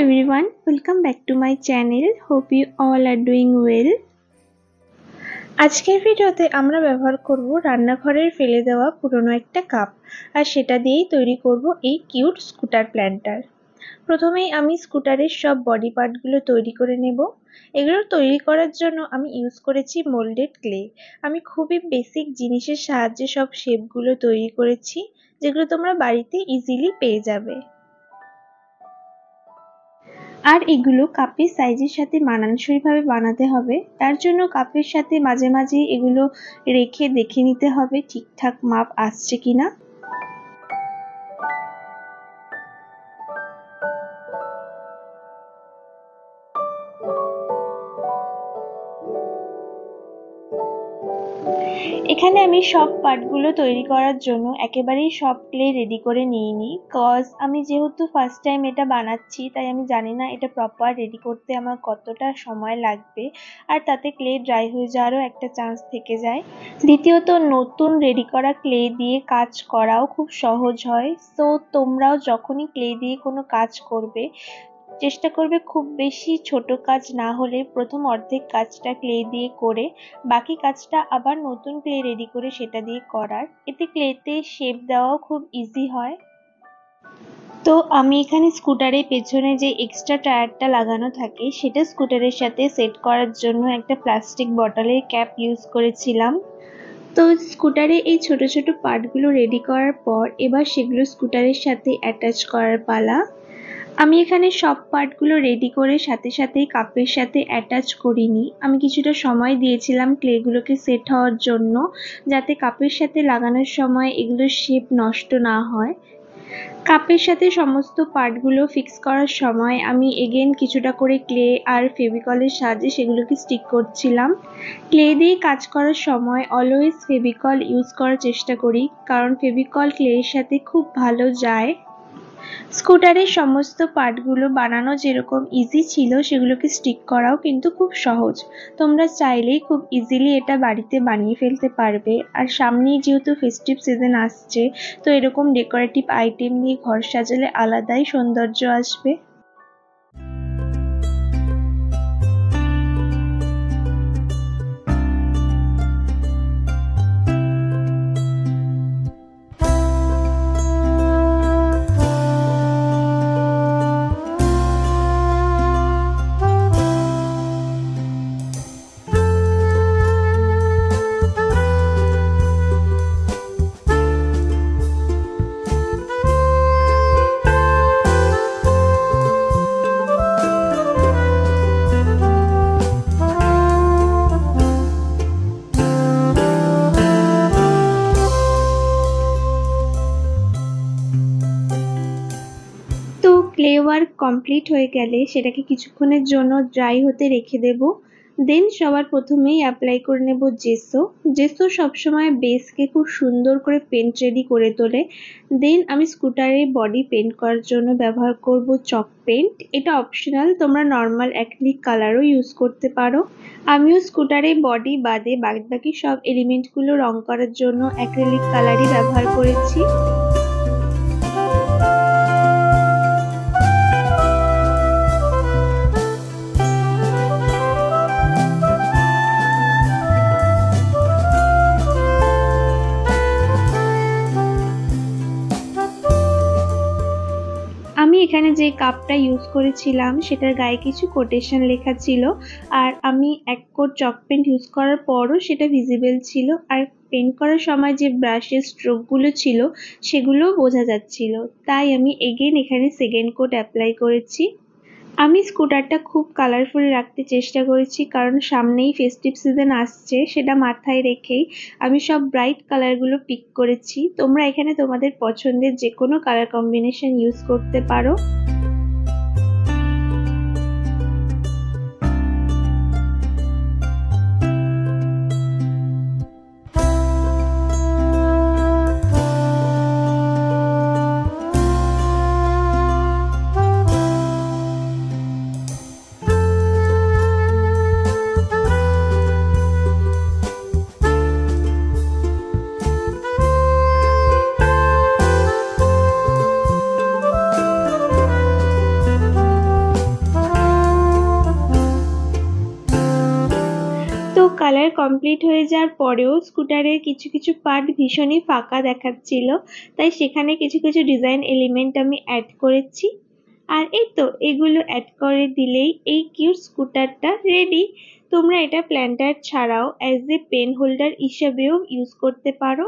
everyone, welcome back to my channel. Hope you all are doing well. আজকের ভিডিওতে আমরা ব্যবহার করব রান্নাঘরের ফেলে দেওয়া পুরনো একটা কাপ আর সেটা দিয়েই তৈরি করব এই কিউট স্কুটার প্ল্যান্টার। প্রথমেই আমি স্কুটারের সব বডি পার্টগুলো তৈরি করে নেব। এগুলো তৈরি করার জন্য আমি ইউজ করেছি মোল্ডেড ক্লে। আমি খুবই বেসিক জিনিসের সাহায্যে সব শেপগুলো তৈরি করেছি, যেগুলো তোমরা বাড়িতে ইজিলি পেয়ে যাবে। আর এগুলো কাপের সাইজের সাথে মানানসইভাবে বানাতে হবে, তার জন্য কাপের সাথে মাঝে মাঝে এগুলো রেখে দেখে নিতে হবে ঠিকঠাক মাপ আসছে কিনা। এখানে আমি সব পার্টগুলো তৈরি করার জন্য একেবারেই সব ক্লে রেডি করে নিইনি, কজ আমি যেহেতু ফার্স্ট টাইম এটা বানাচ্ছি তাই আমি জানি না এটা প্রপার রেডি করতে আমার কতটা সময় লাগবে, আর তাতে ক্লে ড্রাই হয়ে যাওয়ারও একটা চান্স থেকে যায়। দ্বিতীয়ত, নতুন রেডি করা ক্লে দিয়ে কাজ করাও খুব সহজ হয়। সো তোমরাও যখনই ক্লে দিয়ে কোনো কাজ করবে চেষ্টা করবে খুব বেশি ছোট কাজ না হলে প্রথম অর্ধেক কাজটা ক্লে দিয়ে করে বাকি কাজটা আবার নতুন ক্লে রেডি করে সেটা দিয়ে করার। এতে ক্লেতে শেপ দেওয়াও খুব ইজি হয়। তো আমি এখানে স্কুটারের পেছনে যে এক্সট্রা টায়ারটা লাগানো থাকে সেটা স্কুটারের সাথে সেট করার জন্য একটা প্লাস্টিক বটলের ক্যাপ ইউজ করেছিলাম। তো স্কুটারে এই ছোট ছোট পার্টগুলো রেডি করার পর এবার সেগুলো স্কুটারের সাথে অ্যাটাচ করার পালা। আমি এখানে সব পার্টগুলো রেডি করে সাথে সাথেই কাপের সাথে অ্যাটাচ করিনি। আমি কিছুটা সময় দিয়েছিলাম ক্লেগুলোকে সেট হওয়ার জন্য, যাতে কাপের সাথে লাগানোর সময় এগুলোর শেপ নষ্ট না হয়। কাপের সাথে সমস্ত পার্টগুলো ফিক্স করার সময় আমি এগেন কিছুটা করে ক্লে আর ফেভিকলের সাহায্যে সেগুলোকে স্টিক করছিলাম। ক্লে দিয়ে কাজ করার সময় অলওয়েজ ফেভিকল ইউজ করার চেষ্টা করি, কারণ ফেভিকল ক্লের সাথে খুব ভালো যায়। স্কুটারের সমস্ত পার্টগুলো বানানো যেরকম ইজি ছিল সেগুলোকে স্টিক করাও কিন্তু খুব সহজ। তোমরা চাইলেই খুব ইজিলি এটা বাড়িতে বানিয়ে ফেলতে পারবে। আর সামনেই যেহেতু ফেস্টিভ সিজন আসছে, তো এরকম ডেকোরেটিভ আইটেম দিয়ে ঘর সাজালে আলাদাই সৌন্দর্য আসবে। ক্লে ওয়ার্ক কমপ্লিট হয়ে গেলে সেটাকে কিছুক্ষণের জন্য ড্রাই হতে রেখে দেব। দেন সবার প্রথমেই অ্যাপ্লাই করে নেব জেসো। জেসো সবসময় বেসকে খুব সুন্দর করে পেন্ট রেডি করে তোলে। দেন আমি স্কুটারের বডি পেন্ট করার জন্য ব্যবহার করব চক পেন্ট। এটা অপশনাল, তোমরা নর্মাল অ্যাক্রিলিক কালারও ইউজ করতে পারো। আমিও স্কুটারের বডি বাদে বাকি সব এলিমেন্টগুলো রং করার জন্য অ্যাক্রিলিক কালারই ব্যবহার করেছি। আমি এখানে যে কাপটা ইউজ করেছিলাম সেটার গায়ে কিছু কোটেশন লেখা ছিল, আর আমি এক কোট চক পেন্ট ইউজ করার পরও সেটা ভিজিবল ছিল, আর পেন্ট করার সময় যে ব্রাশের স্ট্রোকগুলো ছিল সেগুলোও বোঝা যাচ্ছিল। তাই আমি এগেন এখানে সেকেন্ড কোট অ্যাপ্লাই করেছি। আমি স্কুটারটা খুব কালারফুল রাখতে চেষ্টা করেছি, কারণ সামনেই ফেস্টিভ সিজন আসছে, সেটা মাথায় রেখেই আমি সব ব্রাইট কালারগুলো পিক করেছি। তোমরা এখানে তোমাদের পছন্দের যে কোনো কালার কম্বিনেশন ইউজ করতে পারো। কমপ্লিট হয়ে যাওয়ার পরেও স্কুটারের কিছু কিছু পার্ট ভীষণই ফাঁকা দেখাচ্ছিল, তাই সেখানে কিছু কিছু ডিজাইন এলিমেন্ট আমি অ্যাড করেছি। আর এই তো এগুলো অ্যাড করে দিলেই এই কিউট স্কুটারটা রেডি। তোমরা এটা প্ল্যান্টার ছাড়াও অ্যাজ এ পেন হোল্ডার হিসেবেও ইউজ করতে পারো।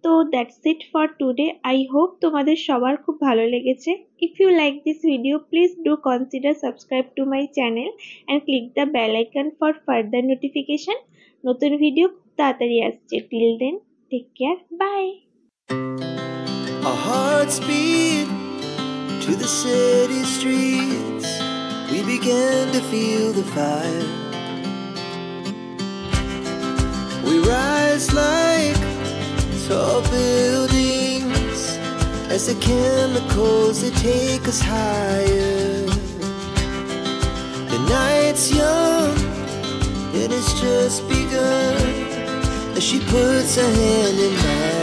তো that's it for today. I hope তোমাদের সবার খুব ভালো লেগেছে। If you like this video, please do consider subscribe to my channel and click the bell icon for further notification. নতুন ভিডিও খুব তাড়াতাড়ি আসছে। Till then, take care, bye. Our hearts beat to the city streets. We began to feel the fire. We rise like tall buildings as the chemicals they take us higher. The night's young and it's just begun as she puts her hand in mine.